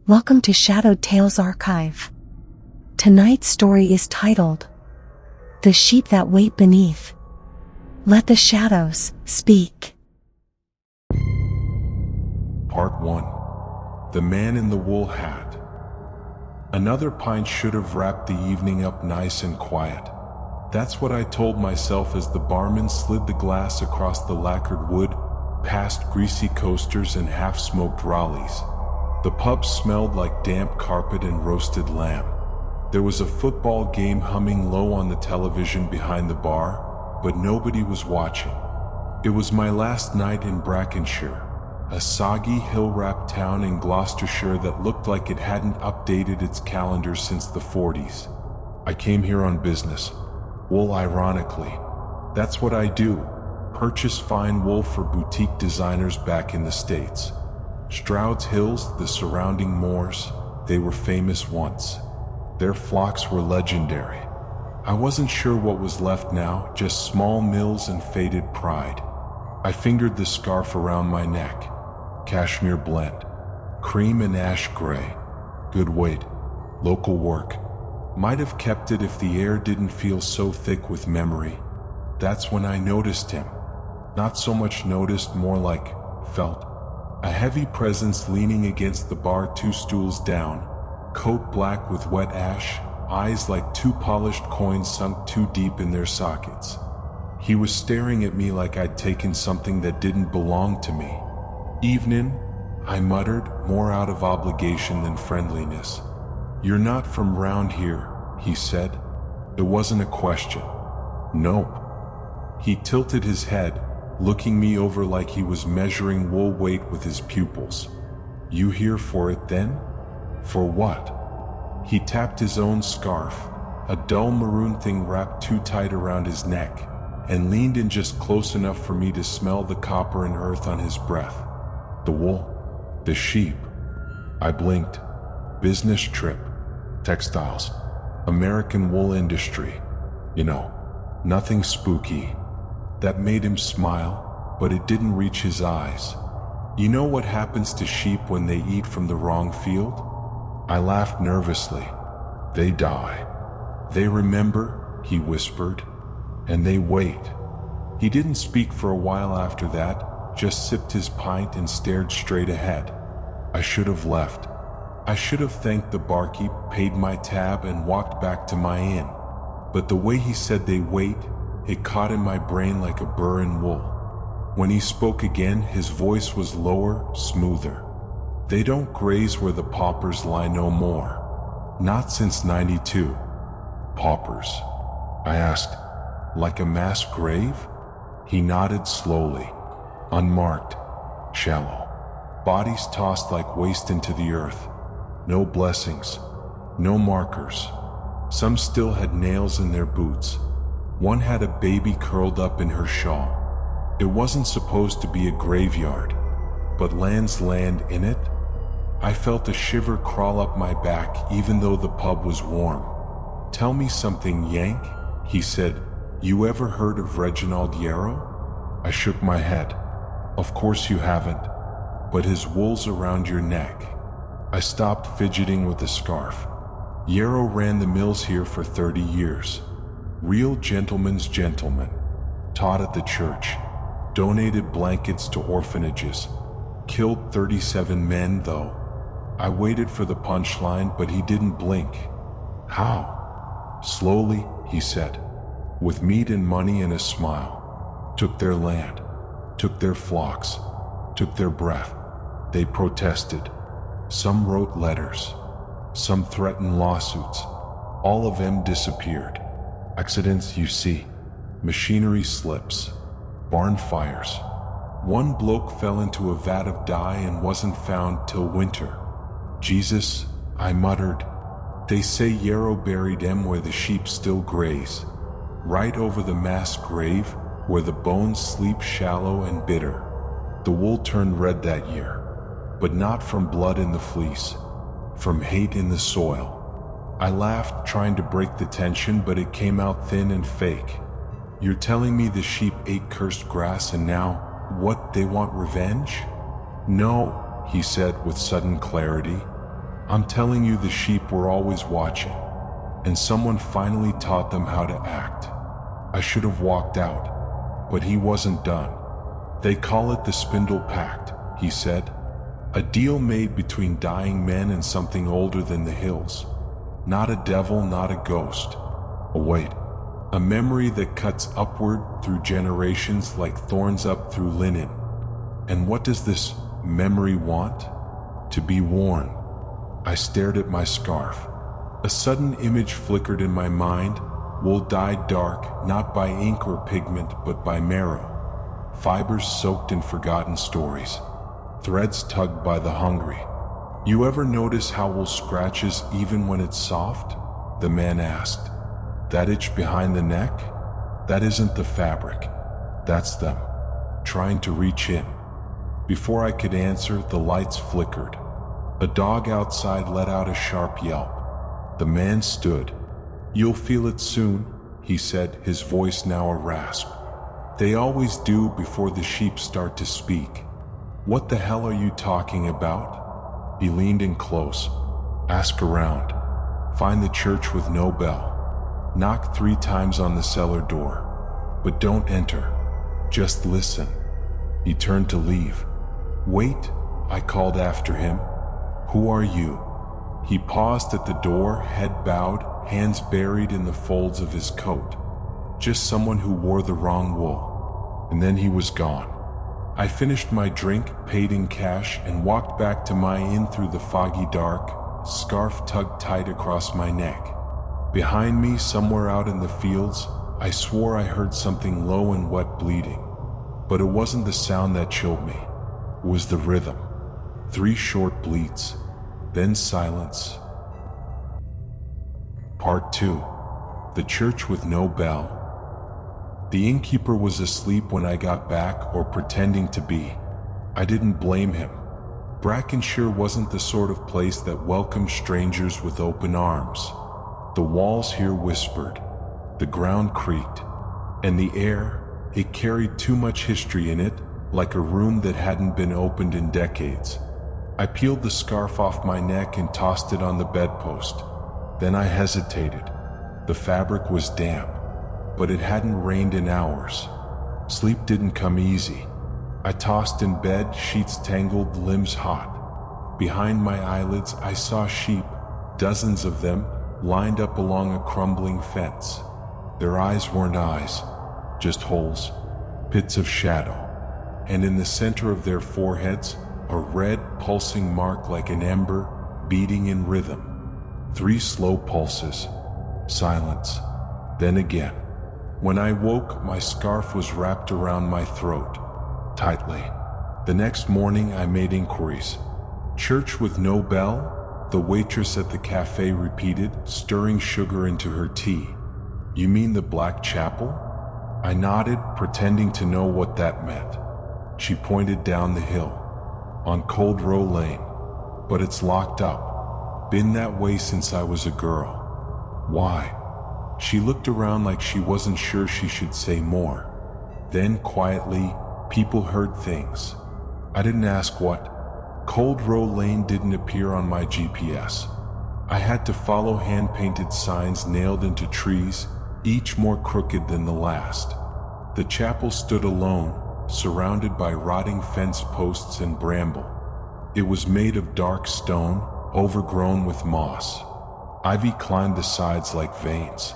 Welcome to Shadowed Tales Archive. Tonight's story is titled, The Sheep That Wait Beneath. Let the shadows speak. Part 1. The Man in the Wool Hat. Another pint should have wrapped the evening up nice and quiet. That's what I told myself as the barman slid the glass across the lacquered wood, past greasy coasters and half-smoked Raleighs. The pub smelled like damp carpet and roasted lamb. There was a football game humming low on the television behind the bar, but nobody was watching. It was my last night in Brackenshire, a soggy hill-wrapped town in Gloucestershire that looked like it hadn't updated its calendar since the 40s. I came here on business. Wool, ironically. That's what I do. Purchase fine wool for boutique designers back in the States. Stroud's Hills, the surrounding moors, they were famous once. Their flocks were legendary. I wasn't sure what was left now, just small mills and faded pride. I fingered the scarf around my neck. Cashmere blend. Cream and ash gray. Good weight. Local work. Might have kept it if the air didn't feel so thick with memory. That's when I noticed him. Not so much noticed, more like felt. A heavy presence leaning against the bar, 2 stools down, coat black with wet ash, eyes like 2 polished coins sunk too deep in their sockets. He was staring at me like I'd taken something that didn't belong to me. Evening, I muttered, more out of obligation than friendliness. You're not from round here, he said. It wasn't a question. Nope. He tilted his head, looking me over like he was measuring wool weight with his pupils. You here for it then? For what? He tapped his own scarf, a dull maroon thing wrapped too tight around his neck, and leaned in just close enough for me to smell the copper and earth on his breath. The wool, the sheep. I blinked. Business trip, textiles, American wool industry. You know, nothing spooky. That made him smile, but it didn't reach his eyes. You know what happens to sheep when they eat from the wrong field? I laughed nervously. They die. They remember, he whispered, and they wait. He didn't speak for a while after that, just sipped his pint and stared straight ahead. I should have left. I should have thanked the barkeep, paid my tab, and walked back to my inn. But the way he said they wait, it caught in my brain like a burr in wool. When he spoke again, his voice was lower, smoother. They don't graze where the paupers lie no more. Not since '92. Paupers? I asked. Like a mass grave? He nodded slowly. Unmarked. Shallow. Bodies tossed like waste into the earth. No blessings. No markers. Some still had nails in their boots. One had a baby curled up in her shawl. It wasn't supposed to be a graveyard, but land's land in it. I felt a shiver crawl up my back even though the pub was warm. Tell me something, Yank, he said. You ever heard of Reginald Yarrow? I shook my head. Of course you haven't, but his wool's around your neck. I stopped fidgeting with the scarf. Yarrow ran the mills here for 30 years. Real gentleman's gentleman. Taught at the church. Donated blankets to orphanages. Killed 37 men, though. I waited for the punchline, but he didn't blink. How? Slowly, he said. With meat and money and a smile. Took their land. Took their flocks. Took their breath. They protested. Some wrote letters. Some threatened lawsuits. All of them disappeared. Accidents, you see. Machinery slips. Barn fires. One bloke fell into a vat of dye and wasn't found till winter. Jesus, I muttered. They say Yarrow buried him where the sheep still graze. Right over the mass grave, where the bones sleep shallow and bitter. The wool turned red that year, but not from blood in the fleece, from hate in the soil. I laughed, trying to break the tension, but it came out thin and fake. You're telling me the sheep ate cursed grass and now, what, they want revenge? No, he said with sudden clarity. I'm telling you, the sheep were always watching, and someone finally taught them how to act. I should have walked out, but he wasn't done. They call it the Spindle Pact, he said. A deal made between dying men and something older than the hills. Not a devil, not a ghost. Oh wait, a memory that cuts upward through generations like thorns up through linen. And what does this memory want? To be worn. I stared at my scarf. A sudden image flickered in my mind. Wool dyed dark, not by ink or pigment, but by marrow. Fibers soaked in forgotten stories. Threads tugged by the hungry. You ever notice how wool scratches even when it's soft? The man asked. That itch behind the neck? That isn't the fabric. That's them, trying to reach in. Before I could answer, the lights flickered. A dog outside let out a sharp yelp. The man stood. You'll feel it soon, he said, his voice now a rasp. They always do before the sheep start to speak. What the hell are you talking about? He leaned in close. Ask around. Find the church with no bell. Knock 3 times on the cellar door. But don't enter. Just listen. He turned to leave. Wait, I called after him. Who are you? He paused at the door, head bowed, hands buried in the folds of his coat. Just someone who wore the wrong wool. And then he was gone. I finished my drink, paid in cash, and walked back to my inn through the foggy dark, scarf tugged tight across my neck. Behind me, somewhere out in the fields, I swore I heard something low and wet bleeding. But it wasn't the sound that chilled me. It was the rhythm. 3 short bleats, then silence. Part 2. The church with no bell. The innkeeper was asleep when I got back, or pretending to be. I didn't blame him. Brackenshire wasn't the sort of place that welcomed strangers with open arms. The walls here whispered, the ground creaked, and the air, it carried too much history in it, like a room that hadn't been opened in decades. I peeled the scarf off my neck and tossed it on the bedpost. Then I hesitated. The fabric was damp, but it hadn't rained in hours. Sleep didn't come easy. I tossed in bed, sheets tangled, limbs hot. Behind my eyelids I saw sheep, dozens of them, lined up along a crumbling fence. Their eyes weren't eyes, just holes, pits of shadow. And in the center of their foreheads, a red, pulsing mark like an ember, beating in rhythm. 3 slow pulses. Silence. Then again. When I woke, my scarf was wrapped around my throat, tightly. The next morning, I made inquiries. Church with no bell? The waitress at the cafe repeated, stirring sugar into her tea. You mean the Black Chapel? I nodded, pretending to know what that meant. She pointed down the hill, on Cold Row Lane. But it's locked up. Been that way since I was a girl. Why? She looked around like she wasn't sure she should say more. Then, quietly, people heard things. I didn't ask what. Cold Row Lane didn't appear on my GPS. I had to follow hand-painted signs nailed into trees, each more crooked than the last. The chapel stood alone, surrounded by rotting fence posts and bramble. It was made of dark stone, overgrown with moss. Ivy climbed the sides like veins.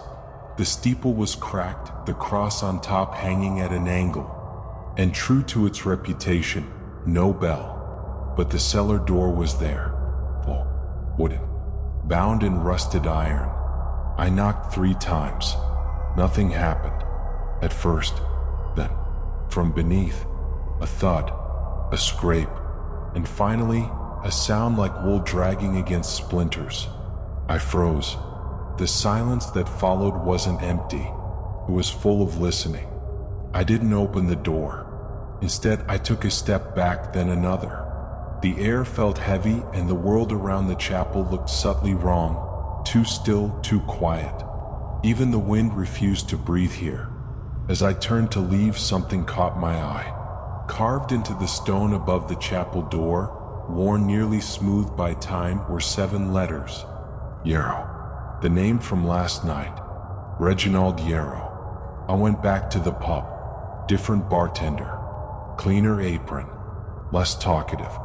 The steeple was cracked, the cross on top hanging at an angle. And true to its reputation, no bell. But the cellar door was there. Oh, wooden, bound in rusted iron. I knocked 3 times. Nothing happened. At first, then, from beneath, a thud, a scrape, and finally, a sound like wool dragging against splinters. I froze. The silence that followed wasn't empty. It was full of listening. I didn't open the door. Instead, I took a step back, then another. The air felt heavy, and the world around the chapel looked subtly wrong, too still, too quiet. Even the wind refused to breathe here. As I turned to leave, something caught my eye. Carved into the stone above the chapel door, worn nearly smooth by time, were 7 letters. Yarrow. The name from last night. Reginald Yarrow. I went back to the pub. Different bartender. Cleaner apron. Less talkative.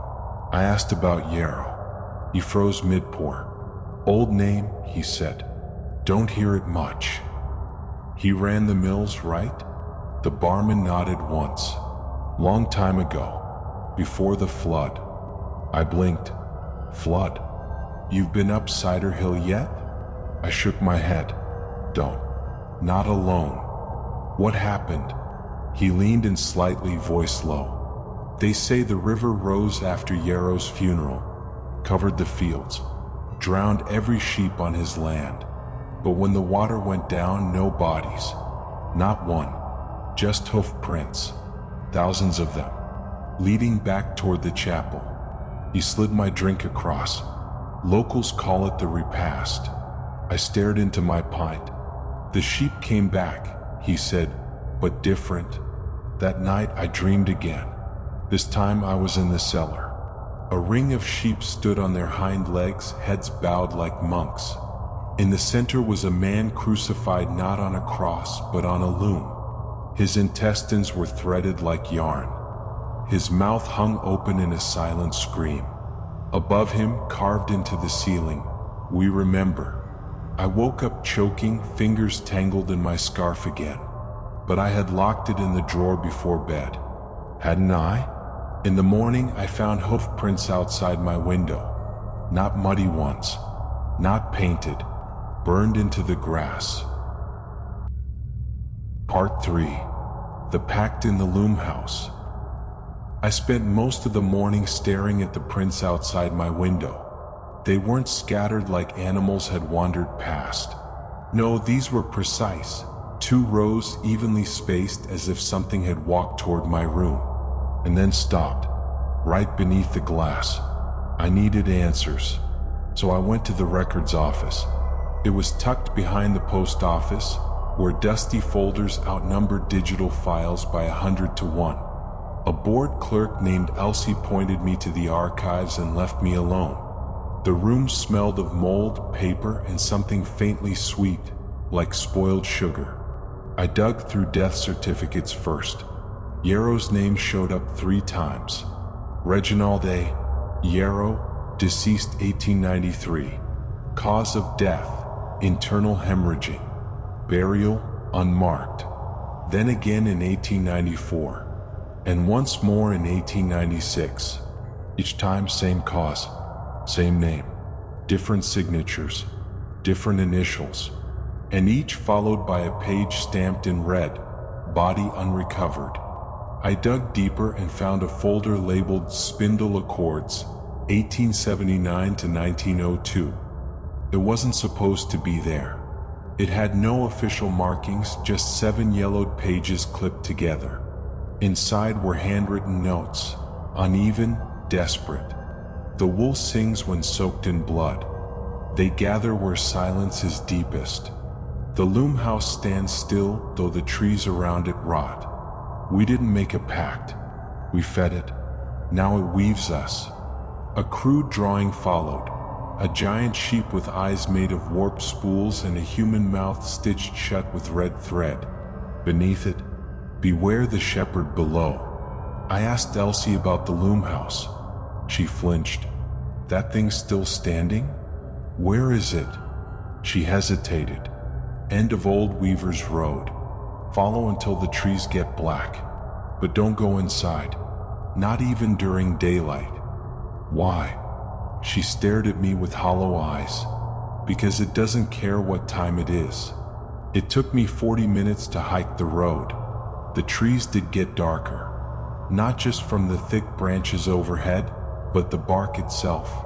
I asked about Yarrow. He froze mid-pour. Old name, he said. Don't hear it much. He ran the mills, right? The barman nodded once. Long time ago. Before the flood. I blinked. Flood? You've been up Cider Hill yet? I shook my head. Don't. Not alone. What happened? He leaned in slightly, voice low. They say the river rose after Yarrow's funeral, covered the fields, drowned every sheep on his land. But when the water went down, no bodies. Not one. Just hoof prints. Thousands of them. Leading back toward the chapel. He slid my drink across. Locals call it the repast. I stared into my pint. The sheep came back, he said, but different. That night I dreamed again. This time I was in the cellar. A ring of sheep stood on their hind legs, heads bowed like monks. In the center was a man crucified not on a cross, but on a loom. His intestines were threaded like yarn. His mouth hung open in a silent scream. Above him, carved into the ceiling, "We remember." I woke up choking, fingers tangled in my scarf again. But I had locked it in the drawer before bed. Hadn't I? In the morning, I found hoof prints outside my window. Not muddy ones. Not painted. Burned into the grass. Part 3. The Pact in the Loom House. I spent most of the morning staring at the prints outside my window. They weren't scattered like animals had wandered past. No, these were precise. 2 rows evenly spaced, as if something had walked toward my room, and then stopped, right beneath the glass. I needed answers, so I went to the records office. It was tucked behind the post office, where dusty folders outnumbered digital files by 100 to 1. A bored clerk named Elsie pointed me to the archives and left me alone. The room smelled of mold, paper, and something faintly sweet, like spoiled sugar. I dug through death certificates first. Yarrow's name showed up 3 times. Reginald A. Yarrow, deceased 1893. Cause of death, internal hemorrhaging. Burial, unmarked. Then again in 1894. And once more in 1896. Each time same cause, same name, different signatures, different initials, and each followed by a page stamped in red, body unrecovered. I dug deeper and found a folder labeled Spindle Accords, 1879 to 1902. It wasn't supposed to be there. It had no official markings, just 7 yellowed pages clipped together. Inside were handwritten notes, uneven, desperate. The wool sings when soaked in blood. They gather where silence is deepest. The loom house stands still, though the trees around it rot. We didn't make a pact. We fed it. Now it weaves us. A crude drawing followed. A giant sheep with eyes made of warped spools and a human mouth stitched shut with red thread. Beneath it, "Beware the shepherd below." I asked Elsie about the loom house. She flinched. "That thing's still standing? Where is it?" She hesitated. "End of Old Weaver's Road. Follow until the trees get black. But don't go inside. Not even during daylight." "Why?" She stared at me with hollow eyes. "Because it doesn't care what time it is." It took me 40 minutes to hike the road. The trees did get darker. Not just from the thick branches overhead, but the bark itself.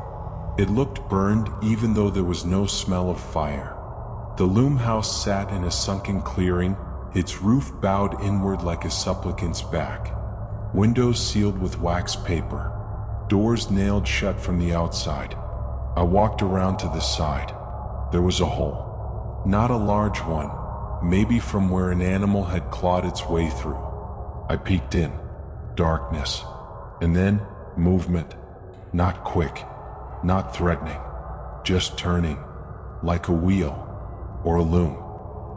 It looked burned even though there was no smell of fire. The loom house sat in a sunken clearing, its roof bowed inward like a supplicant's back. Windows sealed with wax paper. Doors nailed shut from the outside. I walked around to the side. There was a hole. Not a large one, maybe from where an animal had clawed its way through. I peeked in. Darkness. And then, movement. Not quick, not threatening, just turning, like a wheel or a loom.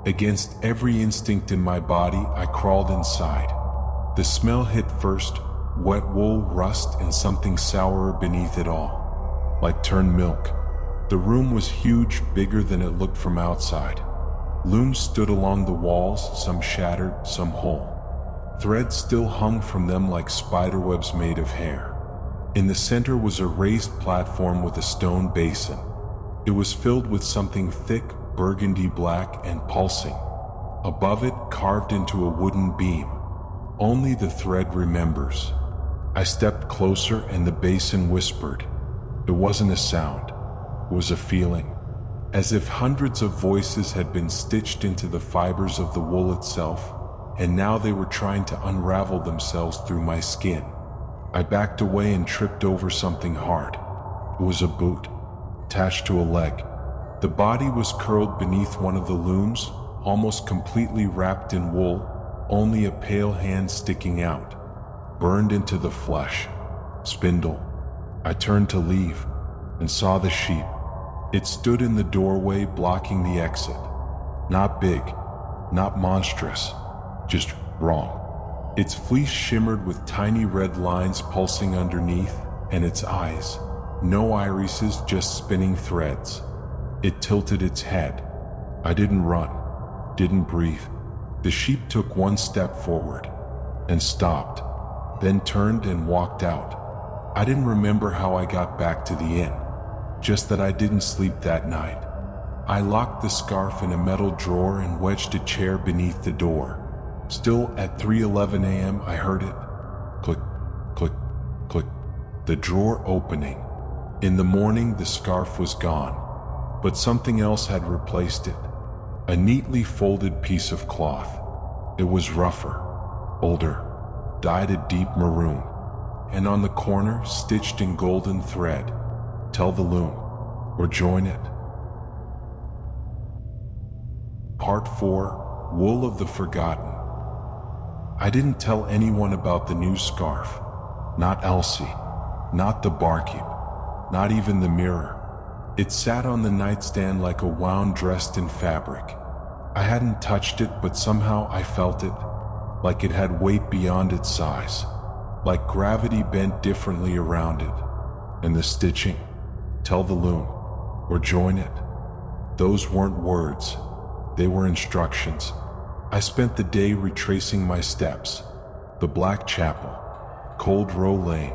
Against every instinct in my body, I crawled inside. The smell hit first, wet wool, rust, and something sourer beneath it all, like turned milk. The room was huge, bigger than it looked from outside. Looms stood along the walls, some shattered, some whole. Threads still hung from them like spiderwebs made of hair. In the center was a raised platform with a stone basin. It was filled with something thick, burgundy black, and pulsing. Above it, carved into a wooden beam. Only the thread remembers. I stepped closer and the basin whispered. It wasn't a sound, it was a feeling. As if hundreds of voices had been stitched into the fibers of the wool itself, and now they were trying to unravel themselves through my skin. I backed away and tripped over something hard. It was a boot, attached to a leg. The body was curled beneath one of the looms, almost completely wrapped in wool, only a pale hand sticking out, burned into the flesh. Spindle. I turned to leave and saw the sheep. It stood in the doorway, blocking the exit. Not big, not monstrous, just wrong. Its fleece shimmered with tiny red lines pulsing underneath, and its eyes, no irises, just spinning threads. It tilted its head. I didn't run, didn't breathe. The sheep took one step forward and stopped, then turned and walked out. I didn't remember how I got back to the inn, just that I didn't sleep that night. I locked the scarf in a metal drawer and wedged a chair beneath the door. Still at 3:11 a.m. I heard it. Click, click, click. The drawer opening. In the morning the scarf was gone, but something else had replaced it. A neatly folded piece of cloth. It was rougher, older, dyed a deep maroon, and on the corner, stitched in golden thread, "Tell the loom, or join it." Part 4, Wool of the Forgotten. I didn't tell anyone about the new scarf. Not Elsie, not the barkeep, not even the mirror. It sat on the nightstand like a wound dressed in fabric. I hadn't touched it, but somehow I felt it, like it had weight beyond its size, like gravity bent differently around it. And the stitching, "Tell the loom, or join it." Those weren't words, they were instructions. I spent the day retracing my steps. The Black Chapel, Cold Row Lane,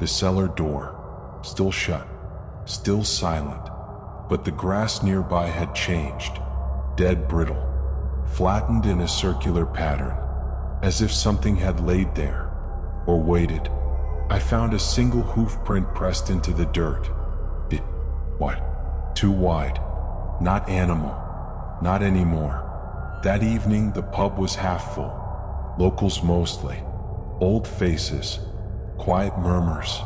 the cellar door, still shut, still silent, but the grass nearby had changed, dead brittle, flattened in a circular pattern, as if something had laid there, or waited. I found a single hoof print pressed into the dirt. Too wide. Not animal. Not anymore. That evening the pub was half full. Locals mostly. Old faces. Quiet murmurs.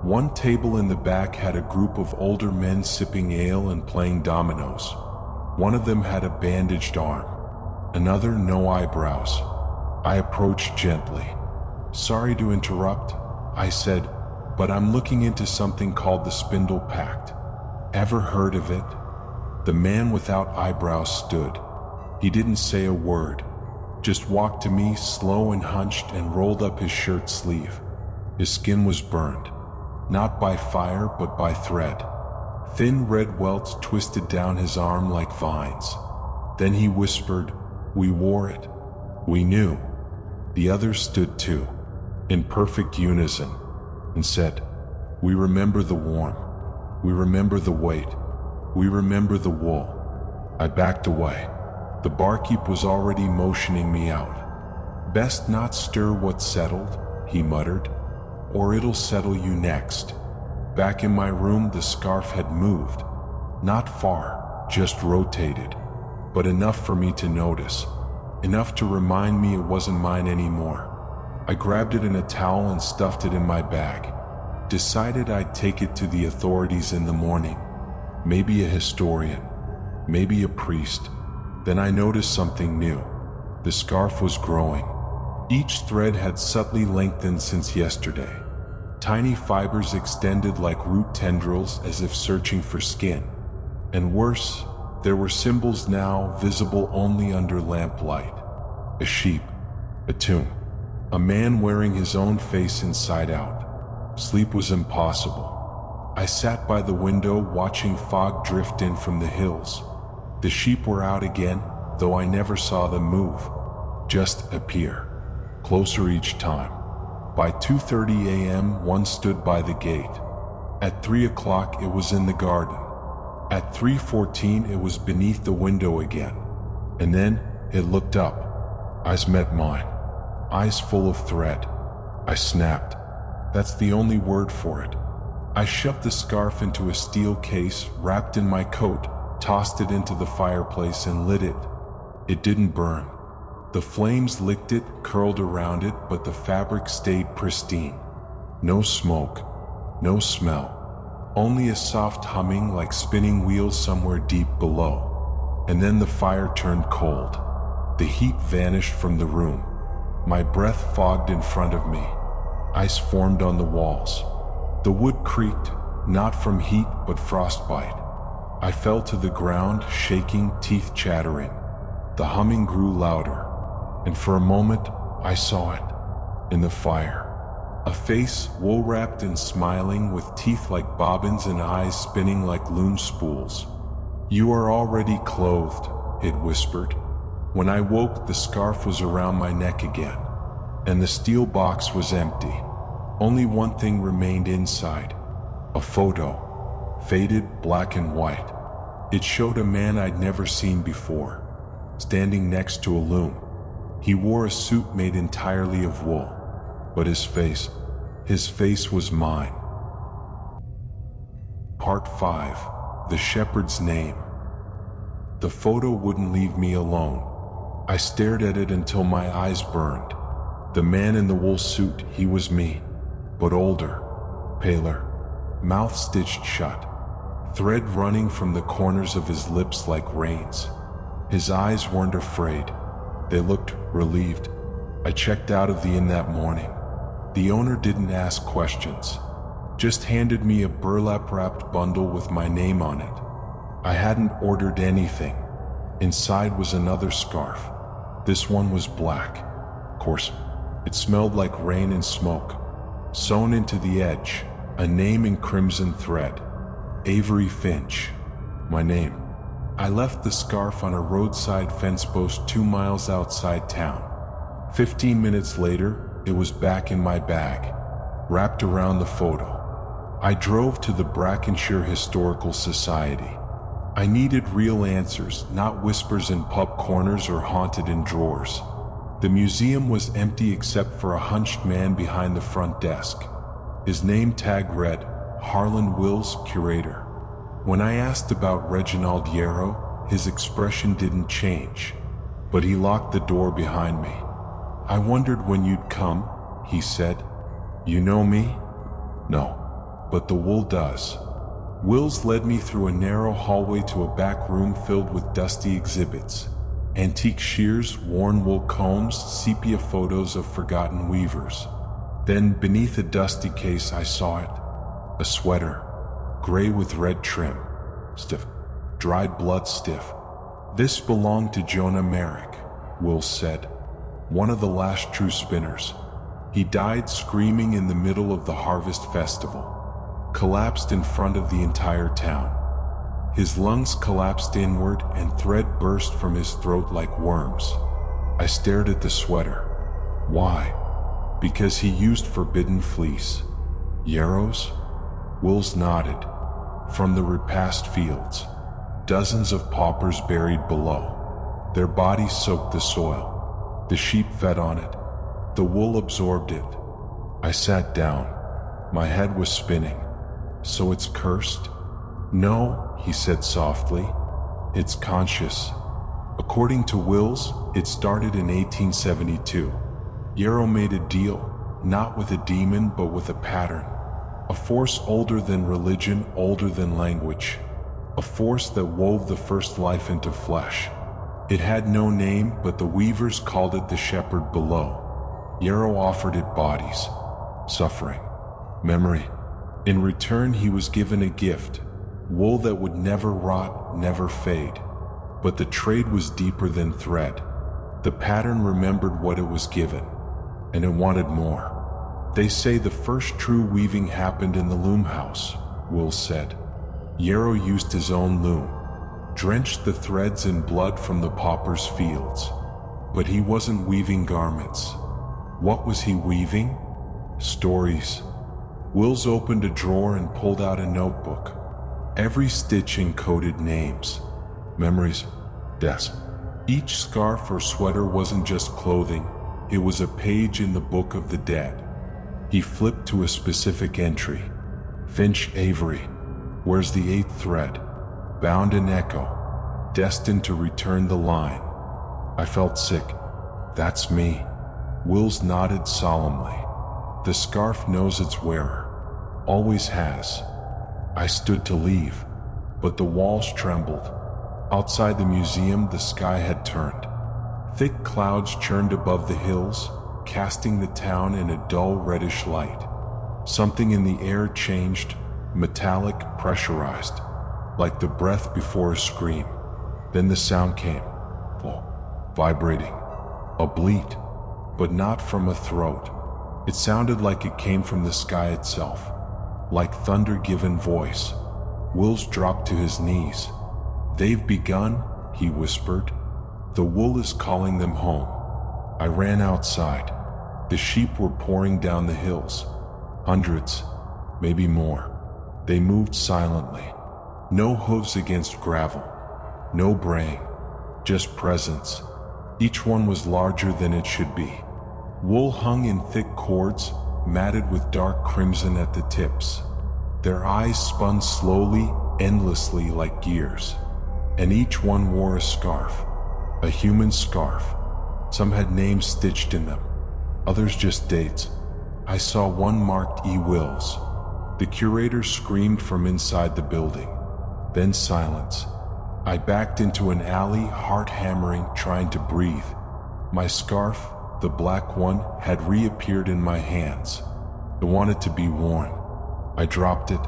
One table in the back had a group of older men sipping ale and playing dominoes. One of them had a bandaged arm. Another no eyebrows. I approached gently. "Sorry to interrupt," I said, "but I'm looking into something called the Spindle Pact. Ever heard of it?" The man without eyebrows stood. He didn't say a word, just walked to me, slow and hunched, and rolled up his shirt sleeve. His skin was burned, not by fire but by thread. Thin red welts twisted down his arm like vines. Then he whispered, "We wore it. We knew." The others stood too, in perfect unison, and said, "We remember the warmth. We remember the weight. We remember the wool." I backed away. The barkeep was already motioning me out. "Best not stir what's settled," he muttered, "or it'll settle you next." Back in my room, the scarf had moved. Not far, just rotated, but enough for me to notice. Enough to remind me it wasn't mine anymore. I grabbed it in a towel and stuffed it in my bag. Decided I'd take it to the authorities in the morning. Maybe a historian, maybe a priest. Then I noticed something new. The scarf was growing. Each thread had subtly lengthened since yesterday. Tiny fibers extended like root tendrils as if searching for skin. And worse, there were symbols now visible only under lamplight. A sheep, a tomb, a man wearing his own face inside out. Sleep was impossible. I sat by the window watching fog drift in from the hills. The sheep were out again, though I never saw them move, just appear, closer each time. By 2:30 a.m. one stood by the gate. At 3 o'clock it was in the garden. At 3:14 it was beneath the window again. And then it looked up. Eyes met mine. Eyes full of thread. I snapped. That's the only word for it. I shoved the scarf into a steel case, wrapped in my coat, tossed it into the fireplace and lit it. It didn't burn. The flames licked it, curled around it, but the fabric stayed pristine. No smoke, no smell, only a soft humming like spinning wheels somewhere deep below. And then the fire turned cold. The heat vanished from the room. My breath fogged in front of me. Ice formed on the walls. The wood creaked, not from heat but frostbite. I fell to the ground, shaking, teeth chattering. The humming grew louder, and for a moment I saw it, in the fire. A face, wool-wrapped and smiling, with teeth like bobbins and eyes spinning like loom spools. "You are already clothed," it whispered. When I woke, the scarf was around my neck again, and the steel box was empty. Only one thing remained inside. A photo, faded, black and white. It showed a man I'd never seen before, standing next to a loom. He wore a suit made entirely of wool, but his face was mine. Part 5. The Shepherd's Name. The photo wouldn't leave me alone. I stared at it until my eyes burned. The man in the wool suit, he was me, but older, paler, mouth stitched shut, thread running from the corners of his lips like reins. His eyes weren't afraid. They looked relieved. I checked out of the inn that morning. The owner didn't ask questions, just handed me a burlap-wrapped bundle with my name on it. I hadn't ordered anything. Inside was another scarf. This one was black. Of course, it smelled like rain and smoke. Sewn into the edge, a name in crimson thread. Avery Finch. My name. I left the scarf on a roadside fence post 2 miles outside town. 15 minutes later, it was back in my bag, wrapped around the photo. I drove to the Brackenshire Historical Society. I needed real answers, not whispers in pub corners or haunted in drawers. The museum was empty except for a hunched man behind the front desk. His name tag read, Harlan Wills, Curator. When I asked about Reginald Yarrow, his expression didn't change, but he locked the door behind me. "I wondered when you'd come," he said. "You know me?" "No, but the wool does." Wills led me through a narrow hallway to a back room filled with dusty exhibits. Antique shears, worn wool combs, sepia photos of forgotten weavers. Then, beneath a dusty case, I saw it. A sweater, gray with red trim. Stiff. Dried blood stiff. "This belonged to Jonah Merrick," Wills said. "One of the last true spinners. He died screaming in the middle of the harvest festival. Collapsed in front of the entire town. His lungs collapsed inward and thread burst from his throat like worms." I stared at the sweater. "Why?" "Because he used forbidden fleece." "Yarrows?" Wills nodded. "From the repast fields. Dozens of paupers buried below. Their bodies soaked the soil. The sheep fed on it. The wool absorbed it." I sat down. My head was spinning. "So it's cursed?" "No," he said softly. "It's conscious." According to Wills, it started in 1872. Yarrow made a deal, not with a demon but with a pattern. A force older than religion, older than language. A force that wove the first life into flesh. It had no name, but the weavers called it the shepherd below. Yarrow offered it bodies, suffering, memory. In return, he was given a gift, wool that would never rot, never fade. But the trade was deeper than thread. The pattern remembered what it was given, and it wanted more. They say the first true weaving happened in the loom house, Will said. Yarrow used his own loom, drenched the threads in blood from the paupers' fields. But he wasn't weaving garments. What was he weaving? Stories. Wills opened a drawer and pulled out a notebook. Every stitch encoded names, memories, deaths. Each scarf or sweater wasn't just clothing, it was a page in the book of the dead. He flipped to a specific entry. Finch Avery. Where's the 8th thread? Bound in echo, destined to return the line. I felt sick. That's me. Wills nodded solemnly. The scarf knows its wearer. Always has. I stood to leave, but the walls trembled. Outside the museum, the sky had turned. Thick clouds churned above the hills, casting the town in a dull reddish light. Something in the air changed, metallic, pressurized, like the breath before a scream. Then the sound came, vibrating, a bleat, but not from a throat. It sounded like it came from the sky itself, like thunder given voice. Wills dropped to his knees. They've begun, he whispered. The wool is calling them home. I ran outside. The sheep were pouring down the hills. Hundreds, maybe more. They moved silently. No hooves against gravel. No braying. Just presence. Each one was larger than it should be. Wool hung in thick cords, matted with dark crimson at the tips. Their eyes spun slowly, endlessly like gears. And each one wore a scarf. A human scarf. Some had names stitched in them. Others just dates. I saw one marked E. Wills. The curator screamed from inside the building. Then silence. I backed into an alley, heart hammering, trying to breathe. My scarf, the black one, had reappeared in my hands. It wanted to be worn. I dropped it.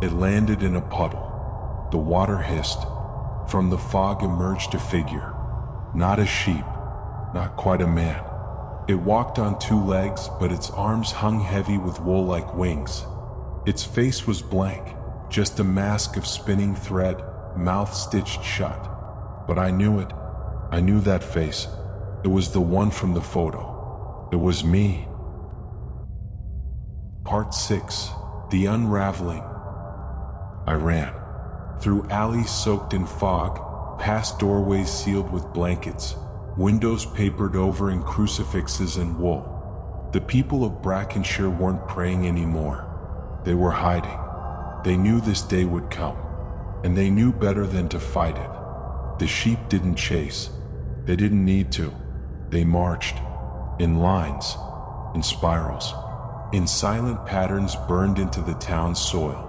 It landed in a puddle. The water hissed. From the fog emerged a figure. Not a sheep. Not quite a man. It walked on 2 legs, but its arms hung heavy with wool like wings. Its face was blank, just a mask of spinning thread, mouth stitched shut. But I knew it. I knew that face. It was the one from the photo. It was me. Part 6. The Unraveling. I ran. Through alleys soaked in fog, past doorways sealed with blankets, windows papered over in crucifixes and wool. The people of Brackenshire weren't praying anymore. They were hiding. They knew this day would come, and they knew better than to fight it. The sheep didn't chase. They didn't need to. They marched, in lines, in spirals, in silent patterns burned into the town's soil.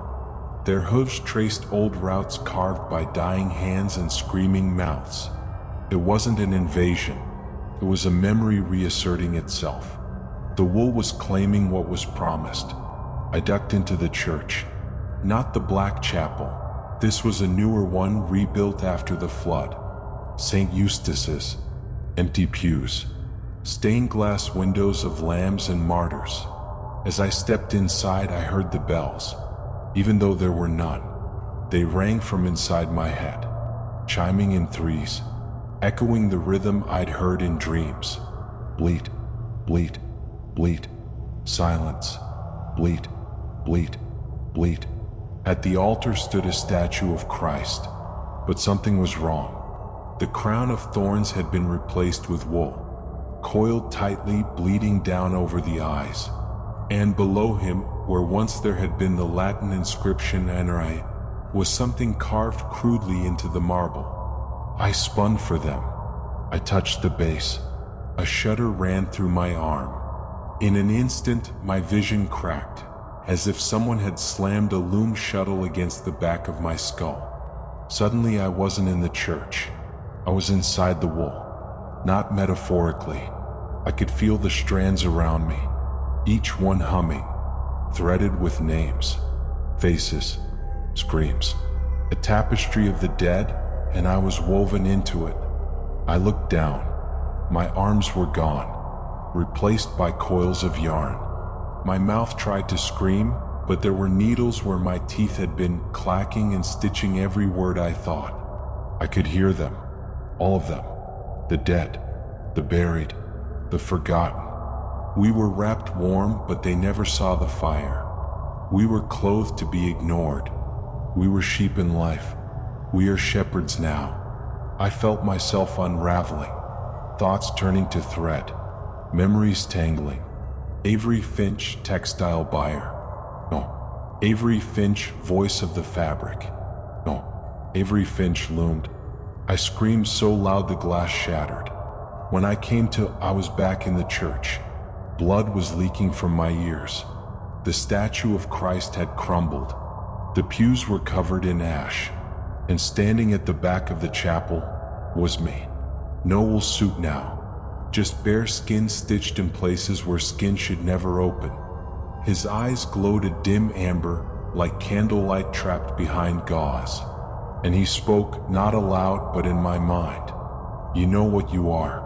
Their hooves traced old routes carved by dying hands and screaming mouths. It wasn't an invasion. It was a memory reasserting itself. The wool was claiming what was promised. I ducked into the church. Not the Black Chapel. This was a newer one rebuilt after the flood. St. Eustace's. Empty pews. Stained glass windows of lambs and martyrs. As I stepped inside, I heard the bells. Even though there were none, they rang from inside my head, chiming in threes, echoing the rhythm I'd heard in dreams. Bleat, bleat, bleat. Silence. Bleat, bleat, bleat. At the altar stood a statue of Christ, but something was wrong. The crown of thorns had been replaced with wool, coiled tightly, bleeding down over the eyes. And below him, where once there had been the Latin inscription Narrated, was something carved crudely into the marble. I spun for them. I touched the base. A shudder ran through my arm. In an instant, my vision cracked, as if someone had slammed a loom shuttle against the back of my skull. Suddenly, I wasn't in the church. I was inside the wool. Not metaphorically. I could feel the strands around me, each one humming, threaded with names, faces, screams. A tapestry of the dead, and I was woven into it. I looked down. My arms were gone, replaced by coils of yarn. My mouth tried to scream, but there were needles where my teeth had been, clacking and stitching every word I thought. I could hear them, all of them. The dead, the buried, the forgotten. We were wrapped warm, but they never saw the fire. We were clothed to be ignored. We were sheep in life. We are shepherds now. I felt myself unraveling, thoughts turning to thread, memories tangling. Avery Finch, textile buyer. No. Avery Finch, voice of the fabric. No. Avery Finch loomed. I screamed so loud the glass shattered. When I came to, I was back in the church. Blood was leaking from my ears. The statue of Christ had crumbled. The pews were covered in ash. And standing at the back of the chapel was me. No wool suit now, just bare skin stitched in places where skin should never open. His eyes glowed a dim amber, like candlelight trapped behind gauze. And he spoke, not aloud but in my mind. You know what you are,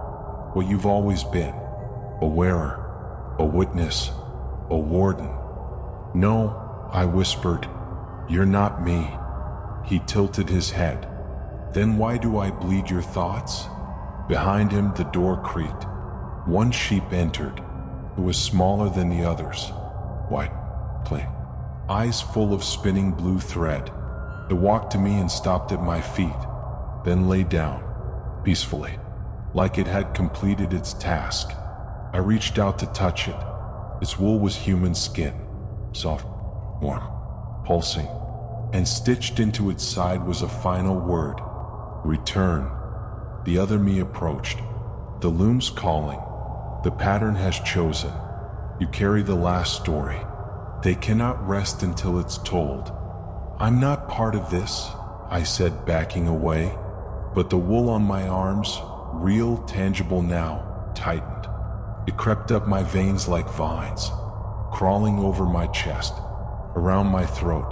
what you've always been. A wearer, a witness, a warden. No, I whispered, you're not me. He tilted his head. Then why do I bleed your thoughts? Behind him the door creaked. One sheep entered. It was smaller than the others. White, clean, eyes full of spinning blue thread. It walked to me and stopped at my feet, then lay down, peacefully, like it had completed its task. I reached out to touch it. Its wool was human skin, soft, warm, pulsing, and stitched into its side was a final word, return. The other me approached. The loom's calling. The pattern has chosen. You carry the last story. They cannot rest until it's told. I'm not part of this, I said, backing away, but the wool on my arms, real, tangible now, tightened. It crept up my veins like vines, crawling over my chest, around my throat,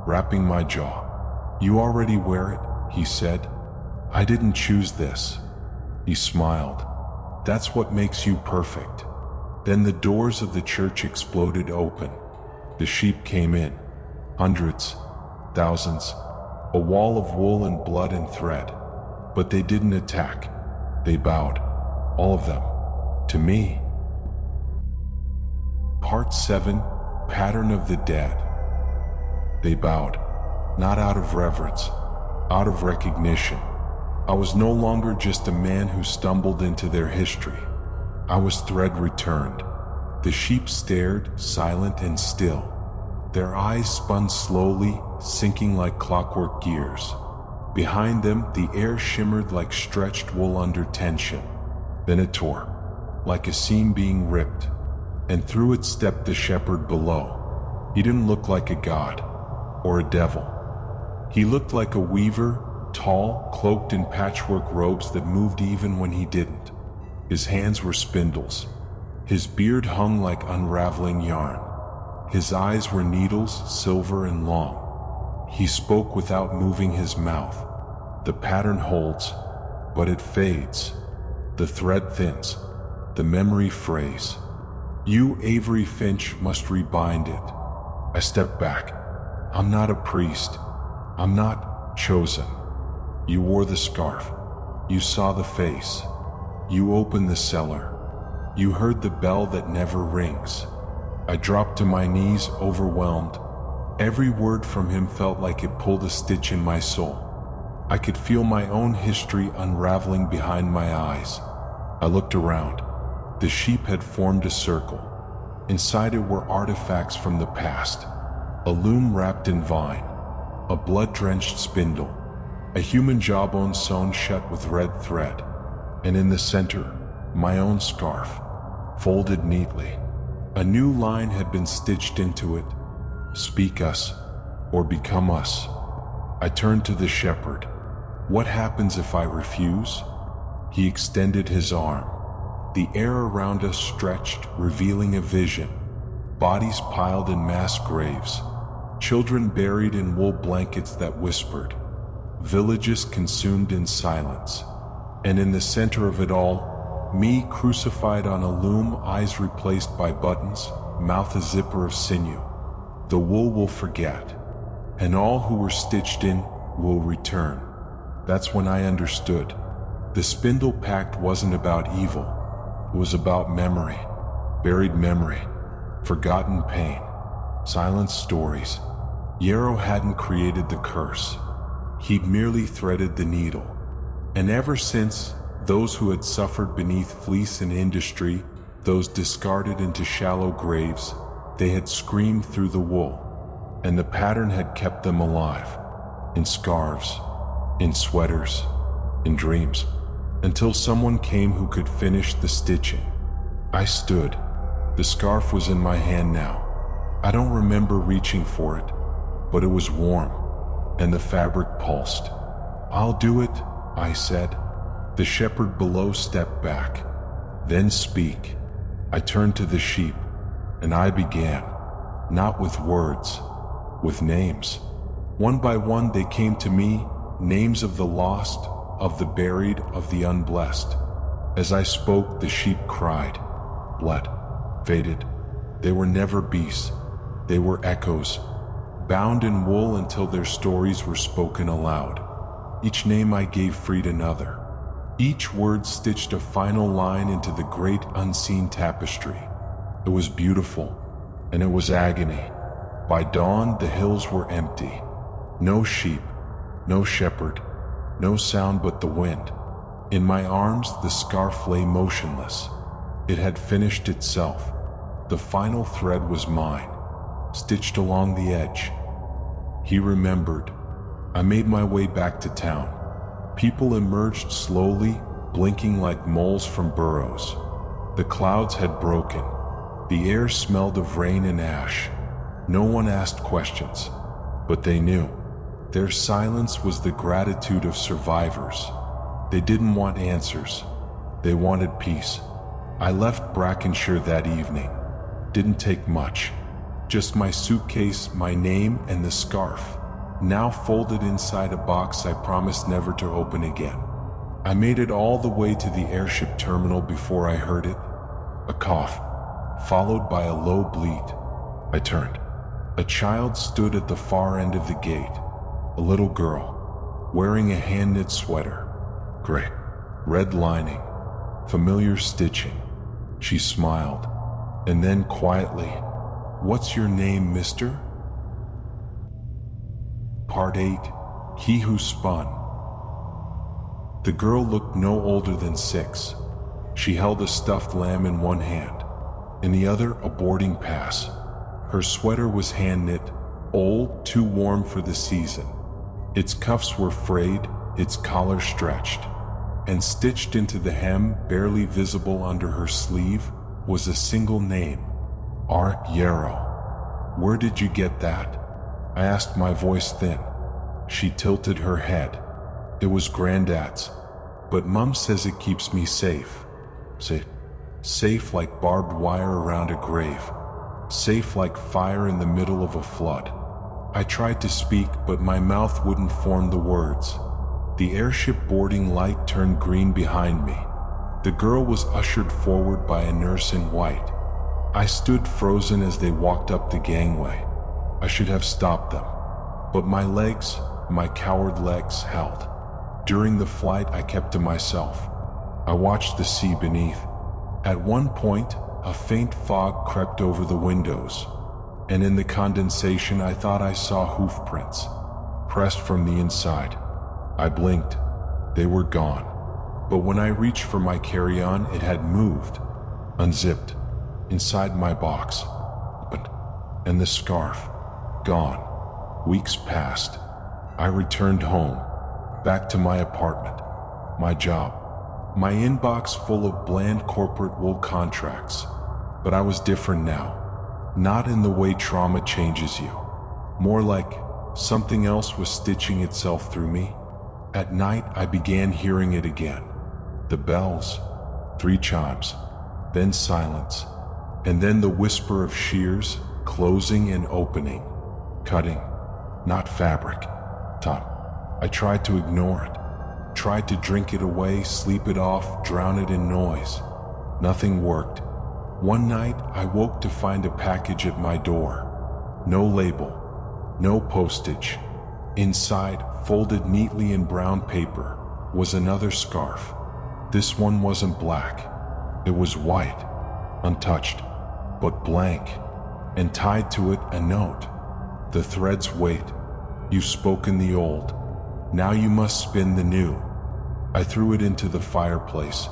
wrapping my jaw. You already wear it, he said. I didn't choose this. He smiled. That's what makes you perfect. Then the doors of the church exploded open. The sheep came in, hundreds, thousands, a wall of wool and blood and thread. But they didn't attack. They bowed, all of them, to me. Part 7, Pattern of the Dead. They bowed, not out of reverence, out of recognition. I was no longer just a man who stumbled into their history. I was thread returned. The sheep stared, silent and still. Their eyes spun slowly, sinking like clockwork gears. Behind them, the air shimmered like stretched wool under tension. Then it tore, like a seam being ripped, and through it stepped the shepherd below. He didn't look like a god or a devil. He looked like a weaver, tall, cloaked in patchwork robes that moved even when he didn't. His hands were spindles. His beard hung like unraveling yarn. His eyes were needles, silver and long. He spoke without moving his mouth. The pattern holds, but it fades. The thread thins. The memory frays. You, Avery Finch, must rebind it. I stepped back. I'm not a priest. I'm not chosen. You wore the scarf. You saw the face. You opened the cellar. You heard the bell that never rings. I dropped to my knees, overwhelmed. Every word from him felt like it pulled a stitch in my soul. I could feel my own history unraveling behind my eyes. I looked around. The sheep had formed a circle. Inside it were artifacts from the past. A loom wrapped in vine. A blood-drenched spindle. A human jawbone sewn shut with red thread. And in the center, my own scarf, folded neatly. A new line had been stitched into it. Speak us, or become us. I turned to the shepherd. What happens if I refuse? He extended his arm. The air around us stretched, revealing a vision. bodies piled in mass graves, children buried in wool blankets that whispered, villages consumed in silence. And in the center of it all, me crucified on a loom, eyes replaced by buttons, mouth a zipper of sinew. The wool will forget, and all who were stitched in will return. That's when I understood. The Spindle Pact wasn't about evil. It was about memory, buried memory, forgotten pain, silenced stories. Yarrow hadn't created the curse. He'd merely threaded the needle. And ever since, those who had suffered beneath fleece and industry, those discarded into shallow graves, they had screamed through the wool, and the pattern had kept them alive, in scarves, in sweaters, in dreams, until someone came who could finish the stitching. I stood. The scarf was in my hand now. I don't remember reaching for it, but it was warm, and the fabric pulsed. "I'll do it," I said. The shepherd below stepped back. "Then speak." I turned to the sheep, and I began, not with words, with names. One by one they came to me, names of the lost, of the buried, of the unblessed. As I spoke, the sheep cried, bled, faded. They were never beasts. They were echoes, bound in wool until their stories were spoken aloud. Each name I gave freed another. Each word stitched a final line into the great unseen tapestry. It was beautiful, and it was agony. By dawn, the hills were empty. No sheep, no shepherd, no sound but the wind. In my arms, the scarf lay motionless. It had finished itself. The final thread was mine, stitched along the edge. He remembered. I made my way back to town. People emerged slowly, blinking like moles from burrows. The clouds had broken. The air smelled of rain and ash. No one asked questions, but they knew. Their silence was the gratitude of survivors. They didn't want answers. They wanted peace. I left Brackenshire that evening. Didn't take much. Just my suitcase, my name, and the scarf, now folded inside a box I promised never to open again. I made it all the way to the airship terminal before I heard it. A cough, followed by a low bleat. I turned. A child stood at the far end of the gate. A little girl, wearing a hand-knit sweater. Gray, red lining, familiar stitching. She smiled, and then quietly, "What's your name, mister?" Part 8. He Who Spun. The girl looked no older than 6. She held a stuffed lamb in one hand, in the other a boarding pass. Her sweater was hand-knit, old, too warm for the season. Its cuffs were frayed, its collar stretched, and stitched into the hem, barely visible under her sleeve, was a single name, Art Yarrow. "Where did you get that?" I asked, my voice thin. She tilted her head. "It was Granddad's, but Mum says it keeps me safe." Safe like barbed wire around a grave. Safe like fire in the middle of a flood. I tried to speak, but my mouth wouldn't form the words. The airship boarding light turned green behind me. The girl was ushered forward by a nurse in white. I stood frozen as they walked up the gangway. I should have stopped them, but my legs, my coward legs, held. During the flight, I kept to myself. I watched the sea beneath. At one point, a faint fog crept over the windows, and in the condensation I thought I saw hoof prints, pressed from the inside. I blinked. They were gone. But when I reached for my carry-on, it had moved, unzipped, inside my box, opened, and the scarf, gone. Weeks passed. I returned home, back to my apartment, my job, my inbox full of bland corporate wool contracts. But I was different now. Not in the way trauma changes you. More like something else was stitching itself through me. At night, I began hearing it again. The bells, 3 chimes, then silence, And then the whisper of shears, closing and opening, cutting, not fabric. Tom. I tried to ignore it, tried to drink it away, sleep it off, drown it in noise. Nothing worked. One night, I woke to find a package at my door. No label, no postage. Inside, folded neatly in brown paper, was another scarf. This one wasn't black. It was white, untouched, but blank, and tied to it a note. The threads wait. You've spoken the old. Now you must spin the new. I threw it into the fireplace,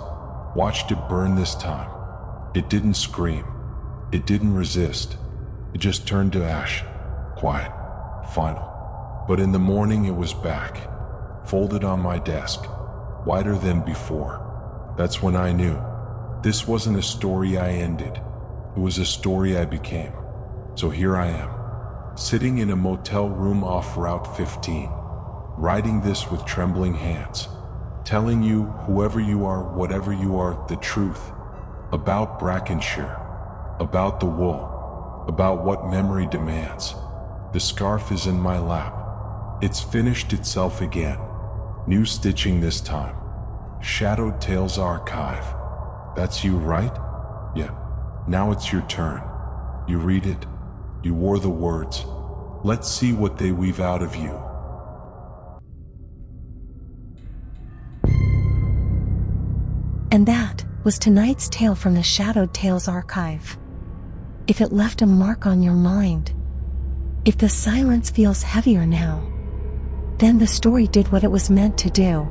watched it burn this time. It didn't scream. It didn't resist. It just turned to ash. Quiet. Final. But in the morning it was back, folded on my desk, whiter than before. That's when I knew. This wasn't a story I ended. It was a story I became. So here I am, sitting in a motel room off Route 15, writing this with trembling hands, telling you, whoever you are, whatever you are, the truth about Brackenshire, about the wool, about what memory demands. The scarf is in my lap. It's finished itself again. New stitching this time. Shadowed Tales Archive. That's you, right? Yeah. Now it's your turn. You read it. You wore the words. Let's see what they weave out of you. And that was tonight's tale from the Shadowed Tales Archive. If it left a mark on your mind, if the silence feels heavier now, then the story did what it was meant to do.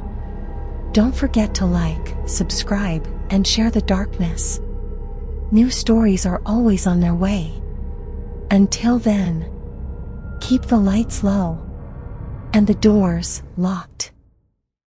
Don't forget to like, subscribe, and share the darkness. New stories are always on their way. Until then, keep the lights low and the doors locked.